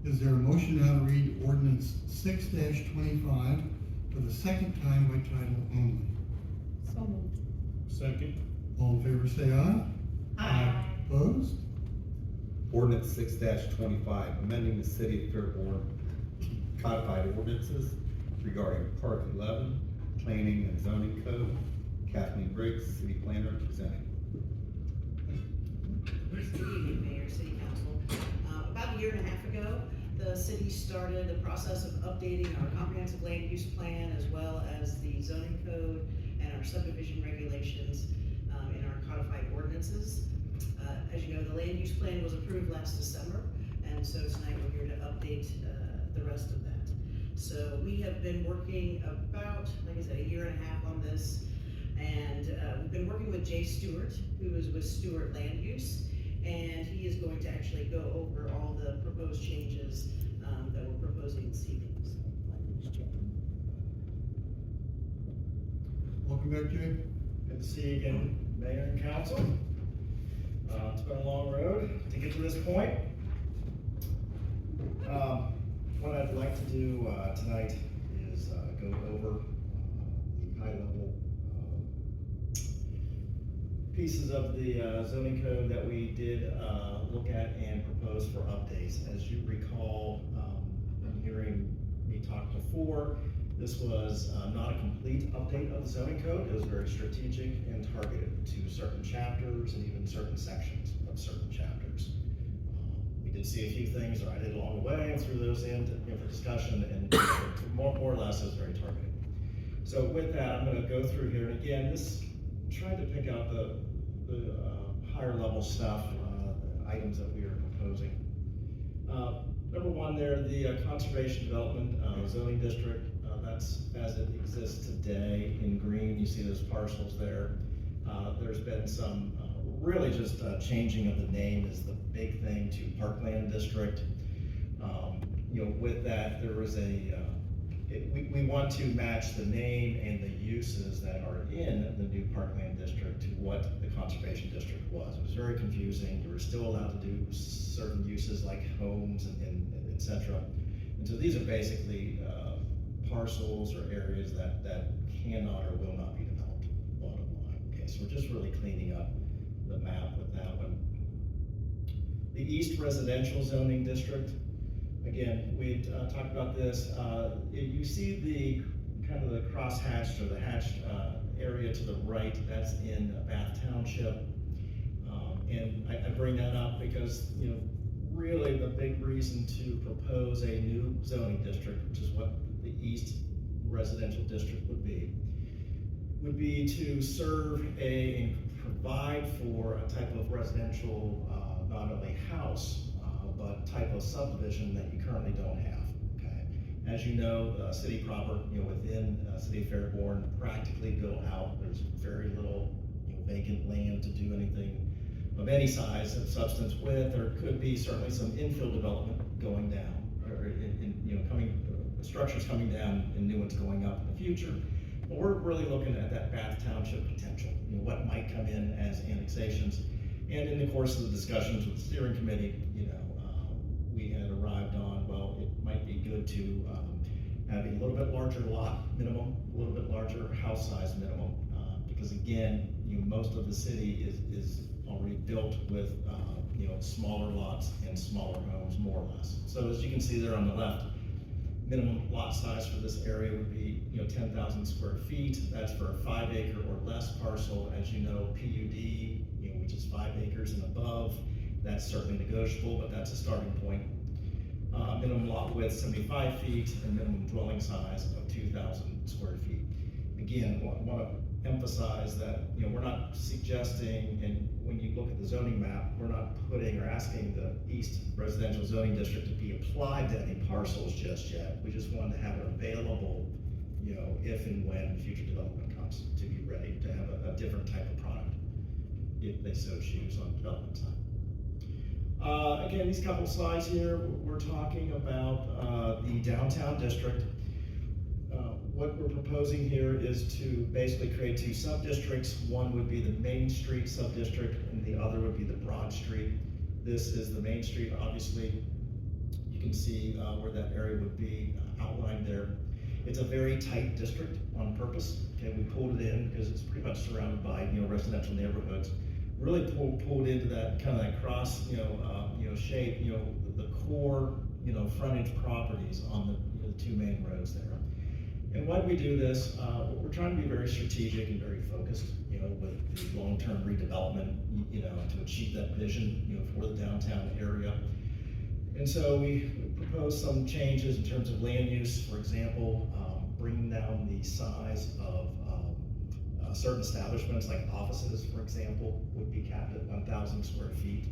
Is there a motion now to read ordinance 6-25 for the second time by title only? So moved. Second. All in favor say aye. Aye. Opposed? Ordinance 6-25, amending the City of Fairborn codified ordinances regarding Part 11, Planning and Zoning Code. Kathleen Briggs, City Planner, presenting. Good evening, Mayor, City Council. About a year and a half ago, the city started the process of updating our comprehensive land use plan as well as the zoning code and our subdivision regulations in our codified ordinances. As you know, the land use plan was approved last December, and so tonight we're here to update the rest of that. So we have been working about, like I said, a year and a half on this, and we've been working with Jay Stewart, who is with Stewart Land Use, and he is going to actually go over all the proposed changes that we're proposing this evening. Welcome back, Jay. Good to see you again, Mayor and Council. It's been a long road to get to this point. What I'd like to do tonight is go over the high-level pieces of the zoning code that we did look at and propose for updates. As you recall, from hearing me talk before, this was not a complete update of the zoning code. It was very strategic and targeted to certain chapters and even certain sections of certain chapters. We did see a few things that I did along the way and threw those in for discussion, and more or less it was very targeted. So with that, I'm going to go through here, and again, this tried to pick out the higher level stuff, items that we are proposing. Number one there, the conservation development zoning district. That's as it exists today in green. You see those parcels there. There's been some really just changing of the name is the big thing to Parkland District. With that, there was we want to match the name and the uses that are in the new Parkland District to what the Conservation District was. It was very confusing. You were still allowed to do certain uses like homes and et cetera. And so these are basically parcels or areas that cannot or will not be developed, bottom line. Okay, so we're just really cleaning up the map with that one. The East Residential Zoning District, again, we talked about this. You see the kind of the cross-hatched or the hatched area to the right, that's in Bath Township. And I bring that up because, really the big reason to propose a new zoning district, which is what the East Residential District would be to serve and provide for a type of residential, not only house, but type of subdivision that you currently don't have. Okay, as you know, the city proper, within City of Fairborn, practically built out. There's very little vacant land to do anything of any size and substance with. There could be certainly some infill development going down, or structures coming down and new ones going up in the future. But we're really looking at that Bath Township potential. What might come in as annexations. And in the course of the discussions with the steering committee, we had arrived on, well, it might be good to have a little bit larger lot minimum, a little bit larger house size minimum, because again, most of the city is already built with smaller lots and smaller homes, more or less. So as you can see there on the left, minimum lot size for this area would be 10,000 square feet. That's for a 5 acre or less parcel. As you know, PUD, which is 5 acres and above, that's certainly negotiable, but that's a starting point. Minimum lot width 75 feet and minimum dwelling size of 2,000 square feet. Again, I want to emphasize that we're not suggesting, and when you look at the zoning map, we're not putting or asking the East Residential Zoning District to be applied to any parcels just yet. We just want to have it available, if and when future development comes, to be ready to have a different type of product if they so choose on the development side. Again, these couple slides here, we're talking about the downtown district. What we're proposing here is to basically create two sub-districts. One would be the Main Street sub-district and the other would be the Broad Street. This is the Main Street. Obviously, you can see where that area would be outlined there. It's a very tight district on purpose. Okay, we pulled it in because it's pretty much surrounded by residential neighborhoods. Really pulled into that kind of that cross shape. The core frontage properties on the two main roads there. And why do we do this? We're trying to be very strategic and very focused, with the long-term redevelopment, to achieve that vision, for the downtown area. And so we proposed some changes in terms of land use. For example, bringing down the size of certain establishments, like offices, for example, would be capped at 1,000 square feet.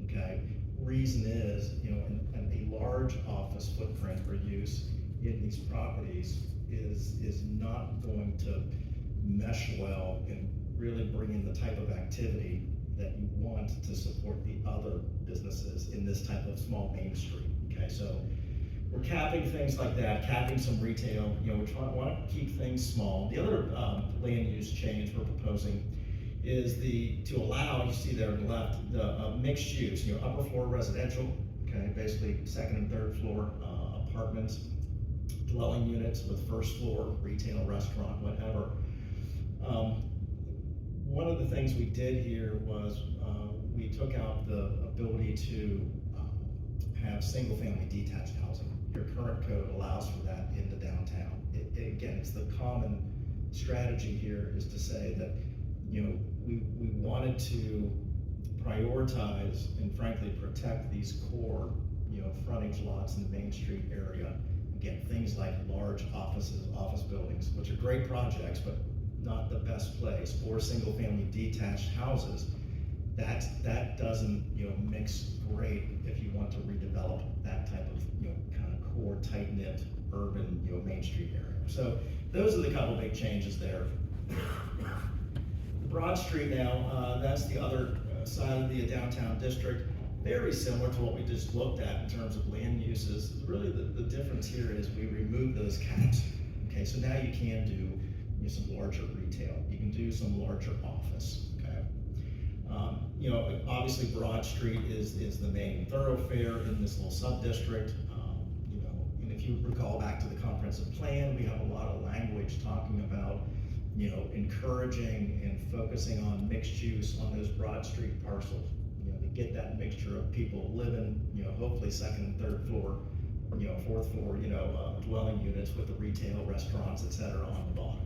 Okay. Reason is, a large office footprint or use in these properties is not going to mesh well and really bring in the type of activity that you want to support the other businesses in this type of small main street. Okay, so we're capping things like that, capping some retail. We want to keep things small. The other land use change we're proposing is to allow, you see there on the left, the mixed use, upper floor residential, okay, basically second and third floor apartments, dwelling units with first floor retail, restaurant, whatever. One of the things we did here was we took out the ability to have single-family detached housing. Your current code allows for that in the downtown. Again, it's the common strategy here is to say that we wanted to prioritize and frankly protect these core frontage lots in the Main Street area. Again, things like large offices, office buildings, which are great projects, but not the best place, or single-family detached houses. That doesn't mix great if you want to redevelop that type of kind of core, tight-knit, urban Main Street area. So those are the couple big changes there. Broad Street now, that's the other side of the downtown district. Very similar to what we just looked at in terms of land uses. Really the difference here is we remove those caps. Okay, so now you can do some larger retail. You can do some larger office, okay? Obviously Broad Street is the main thoroughfare in this little sub-district. And if you recall back to the comprehensive plan, we have a lot of language talking about encouraging and focusing on mixed use on those Broad Street parcels, to get that mixture of people living, hopefully second and third floor, fourth floor, dwelling units with the retail, restaurants, et cetera, on the bottom.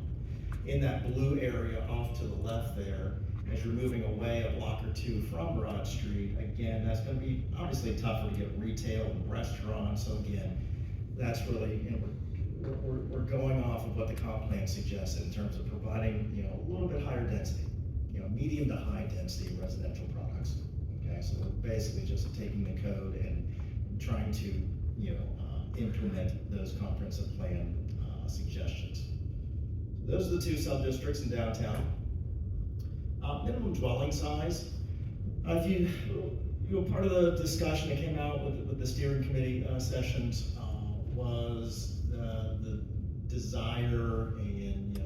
In that blue area off to the left there, as you're moving away a block or two from Broad Street, again, that's going to be obviously tougher to get retail and restaurants. So again, that's really, we're going off of what the comp plan suggested in terms of providing, a little bit higher density, medium to high density residential products. Okay, so we're basically just taking the code and trying to, implement those comprehensive plan suggestions. So those are the two sub-districts in downtown. Minimum dwelling size. If part of the discussion that came out with the steering committee sessions was the desire and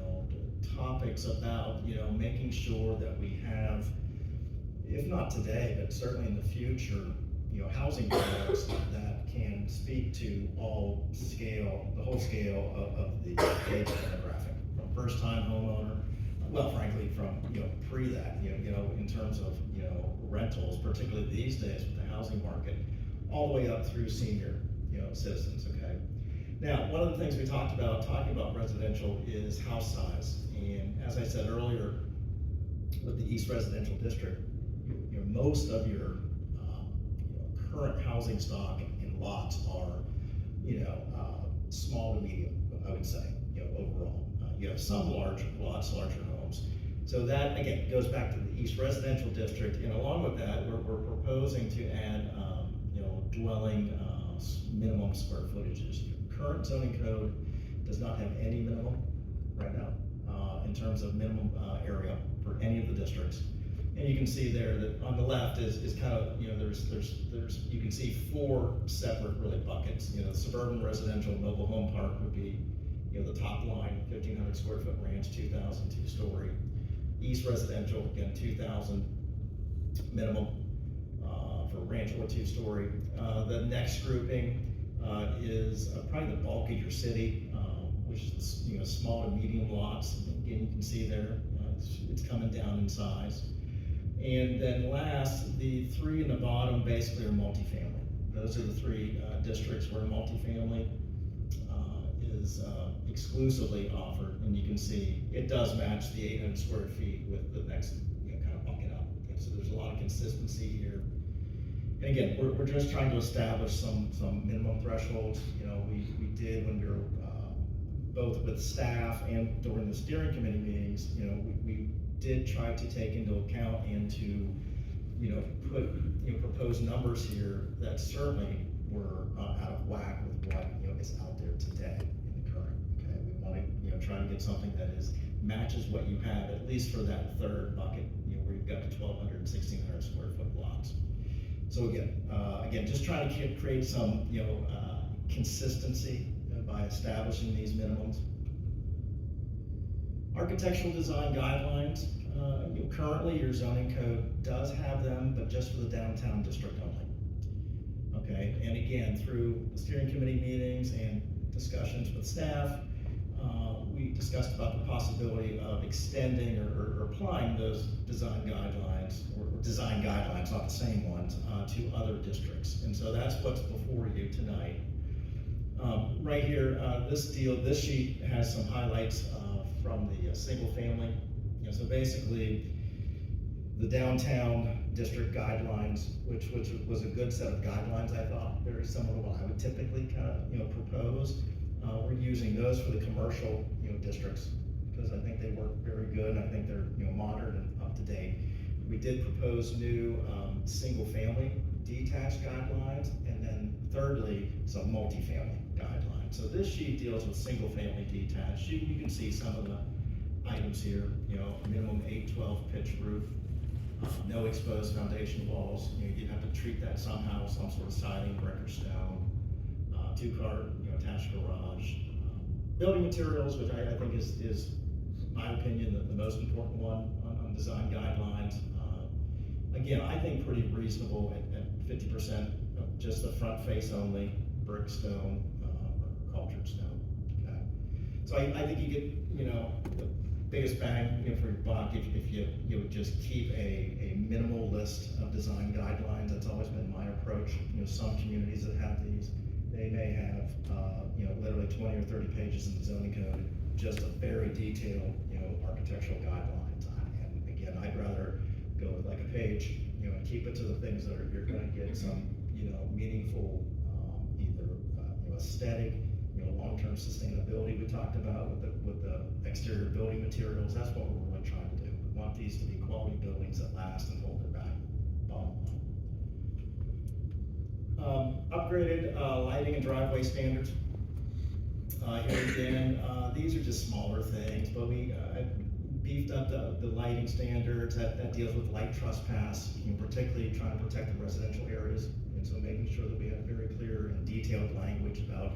topics about making sure that we have, if not today, but certainly in the future, housing products that can speak to the whole scale of the age demographic, from first-time homeowner, well, frankly, from pre that, in terms of rentals, particularly these days with the housing market, all the way up through senior citizens. Okay. Now, one of the things we talking about residential is house size, and as I said earlier, with the East Residential District, most of your current housing stock and lots are small to medium, I would say, overall. You have some larger homes. So that, again, goes back to the East Residential District, and along with that, we're proposing to add, dwelling minimum square footages. Current zoning code does not have any minimum right now in terms of minimum area for any of the districts. And you can see there that on the left is kind of, there's you can see four separate really buckets. The suburban residential mobile home park would be, the top line, 1,500 square foot ranch, 2,000 two-story. East residential, again, 2,000 minimum for ranch or two-story. The next grouping is probably the bulk of your city, which is, small to medium lots. Again, you can see there, it's coming down in size. And then last, the three in the bottom basically are multifamily. Those are the three districts where multifamily is exclusively offered, and you can see it does match the 800 square feet with the next, kind of bucket up. So there's a lot of consistency here. And again, we're just trying to establish some minimum thresholds. We did when we were both with staff and during the steering committee meetings, we did try to take into account and to, put, proposed numbers here that certainly were out of whack with what, is out there today in the current, okay? We want to, try to get something that matches what you have, at least for that third bucket, where you've got the 1,200 and 1,600 square foot lots. So again, just trying to create some, consistency by establishing these minimums. Architectural design guidelines, currently your zoning code does have them, but just for the downtown district only. Okay, and again, through the steering committee meetings and discussions with staff, we discussed about the possibility of extending or applying those design guidelines, not the same ones, to other districts. And so that's what's before you tonight. Right here, this sheet has some highlights from the single family. So basically, the downtown district guidelines, which was a good set of guidelines, I thought, very similar to what I would typically kind of propose. We're using those for the commercial districts because I think they work very good, and I think they're modern and up to date. We did propose new single family detached guidelines, and then thirdly, some multifamily guidelines. So this sheet deals with single family detached. You can see some of the items here, minimum 8-12 pitch roof, no exposed foundation walls. You'd have to treat that somehow, some sort of siding, brick or stone, 2-car, attached garage. Building materials, which I think is, my opinion, the most important one on design guidelines. Again, I think pretty reasonable at 50% of just the front face only, brick, stone, or cultured stone. Okay. So I think you get, the biggest bang for your buck if you would just keep a minimal list of design guidelines. That's always been my approach. Some communities that have these, they may have literally 20 or 30 pages in the zoning code, just a very detailed architectural guidelines. And again, I'd rather go with like a page, and keep it to the things that you're going to get some meaningful either aesthetic, long-term sustainability we talked about with the exterior building materials. That's what we're really trying to do. We want these to be quality buildings that last and hold their value. Upgraded lighting and driveway standards. Here again, these are just smaller things, but we beefed up the lighting standards that deals with light trespass, particularly trying to protect the residential areas. And so making sure that we have very clear and detailed language about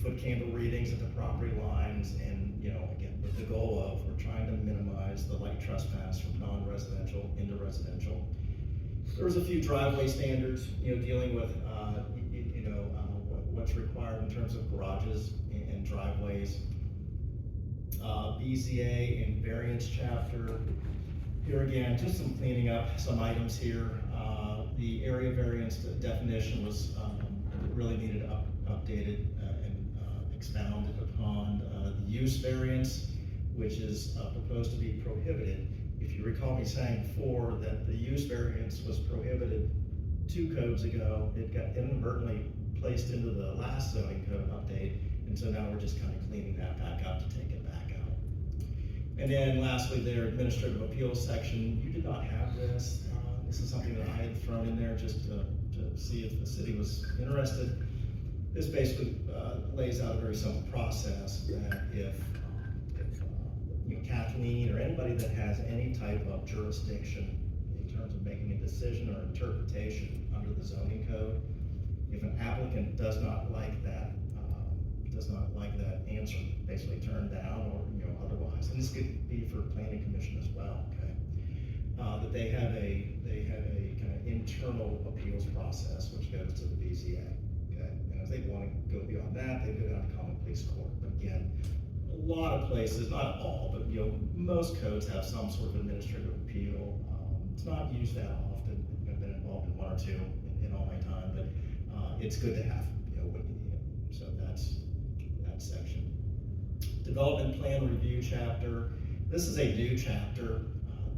foot candle readings at the property lines, and again, with the goal of we're trying to minimize the light trespass from non-residential into residential. There was a few driveway standards, dealing with what's required in terms of garages and driveways. BZA and variance chapter. Here again, just some cleaning up some items here. The area variance definition was really needed updated and expounded upon. The use variance, which is proposed to be prohibited. If you recall me saying before that the use variance was prohibited 2 codes ago, it got inadvertently placed into the last zoning code update, and so now we're just kind of cleaning that back up to take it back out. And then lastly, their administrative appeals section, you did not have this. This is something that I had thrown in there just to see if the city was interested. This basically lays out a very simple process that if Kathleen or anybody that has any type of jurisdiction in terms of making a decision or interpretation under the zoning code, if an applicant does not like that answer, basically turned down or otherwise, and this could be for planning commission as well, okay, that they have a kind of internal appeals process which goes to the BZA, okay, and if they want to that, they go down to common police court. But again, a lot of places, not all, but most codes have some sort of administrative appeal. It's not used that often. I've been involved in one or two in all my time, but it's good to have, when you need it. So that's that section. Development plan review chapter. This is a new chapter.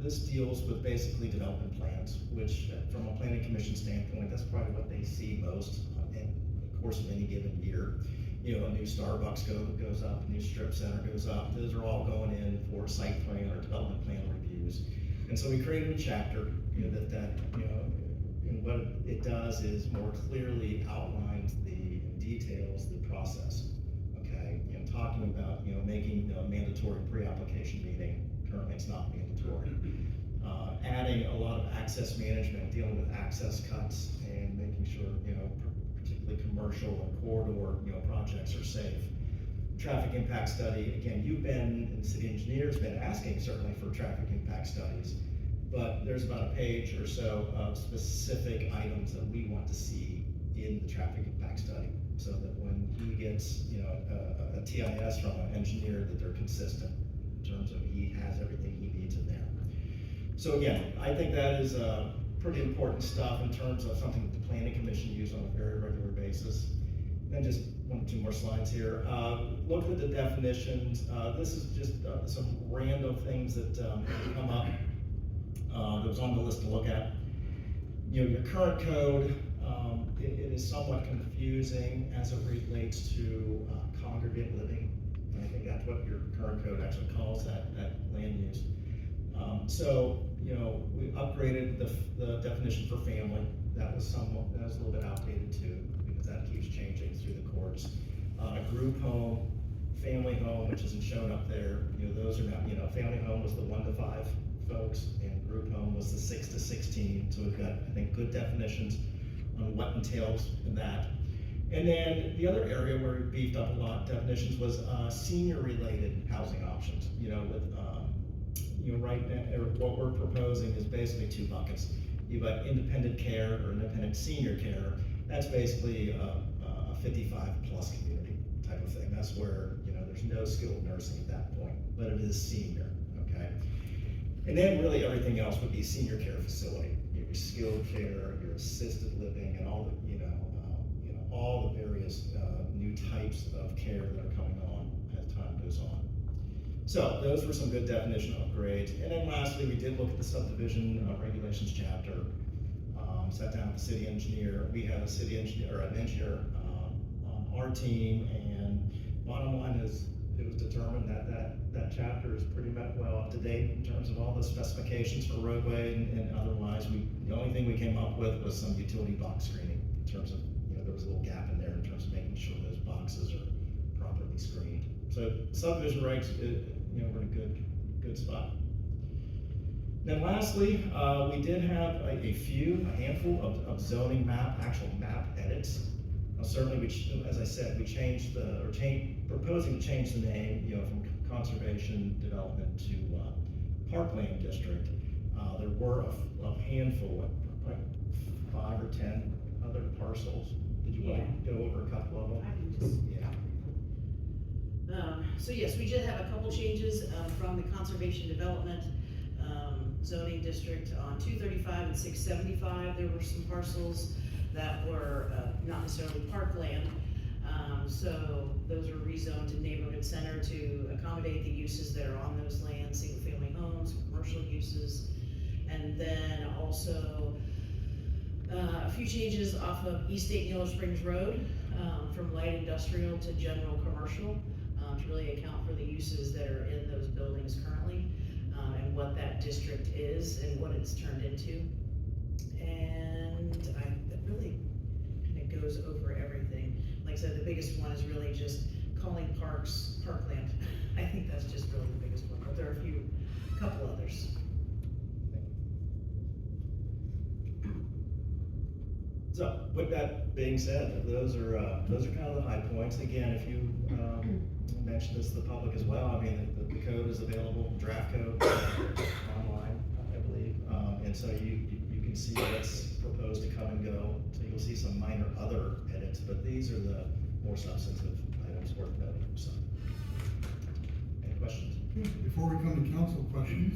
This deals with basically development plans, which from a planning commission standpoint, that's probably what they see most in the course of any given year. A new Starbucks goes up, a new strip center goes up. Those are all going in for site plan or development plan reviews. And so we created a chapter, and what it does is more clearly outlines the details, the process. Okay, talking about making a mandatory pre-application meeting. Currently, it's not mandatory. Adding a lot of access management, dealing with access cuts, and making sure particularly commercial and corridor projects are safe. Traffic impact study. Again, you've been, and the city engineer's been asking certainly for traffic impact studies, but there's about a page or so of specific items that we want to see in the traffic impact study, so that when he gets a TIS from an engineer, that they're consistent in terms of he has everything he needs in there. So again, I think that is pretty important stuff in terms of something that the planning commission uses on a very regular basis. And just one or two more slides here. Look at the definitions. This is just some random things that come up that was on the list to look at. Your current code, it is somewhat confusing as it relates to congregate living. And I think that's what your current code actually calls that land use. So, we upgraded the definition for family. That was a little bit outdated too, because that keeps changing through the courts. Group home, family home, which isn't shown up there, those are now, family home was the 1 to 5 folks, and group home was the 6 to 16. So we've got, I think, good definitions on what entails in that. And then the other area where we beefed up a lot definitions was senior-related housing options. Right now, what we're proposing is basically 2 buckets. You've got independent care or independent senior care. That's basically a 55 plus community type of thing. That's where, there's no skilled nursing at that point, but it is senior, okay? And then really everything else would be senior care facility. Your skilled care, your assisted living, and all the, all the various new types of care that are coming on as time goes on. So those were some good definition upgrades. And then lastly, we did look at the subdivision regulations chapter. Sat down with the city engineer. We had a city engineer, or an engineer on our team, and bottom line is it was determined that chapter is pretty well up to date in terms of all the specifications for roadway and otherwise. The only thing we came up with was some utility box screening in terms of, there was a little gap in there in terms of making sure those boxes are properly screened. So subdivision regs, we're in a good spot. Then lastly, we did have a handful of zoning actual map edits. Now certainly, as I said, we changed proposing to change the name, from conservation development to Parkland District. There were a handful, like 5 or 10 other parcels. Did you want to go over a couple of them? I can just, so yes, we did have a couple changes from the conservation development zoning district on 235 and 675. There were some parcels that were not necessarily parkland, so those were rezoned to neighborhood center to accommodate the uses that are on those lands, single family homes, commercial uses, and then also a few changes off of East 8 Yellow Springs Road from light industrial to general commercial. To really account for the uses that are in those buildings currently, and what that district is and what it's turned into. And that really kind of goes over everything. Like I said, the biggest one is really just calling parks Parkland. I think that's just really the biggest one, but there are a couple others. So with that being said, those are kind of the high points. Again, if you mention this to the public as well, I mean, the code is available, draft code online, I believe, and so you can see what's proposed to come and go. So you'll see some minor other edits, but these are the more substantive before we come to council questions,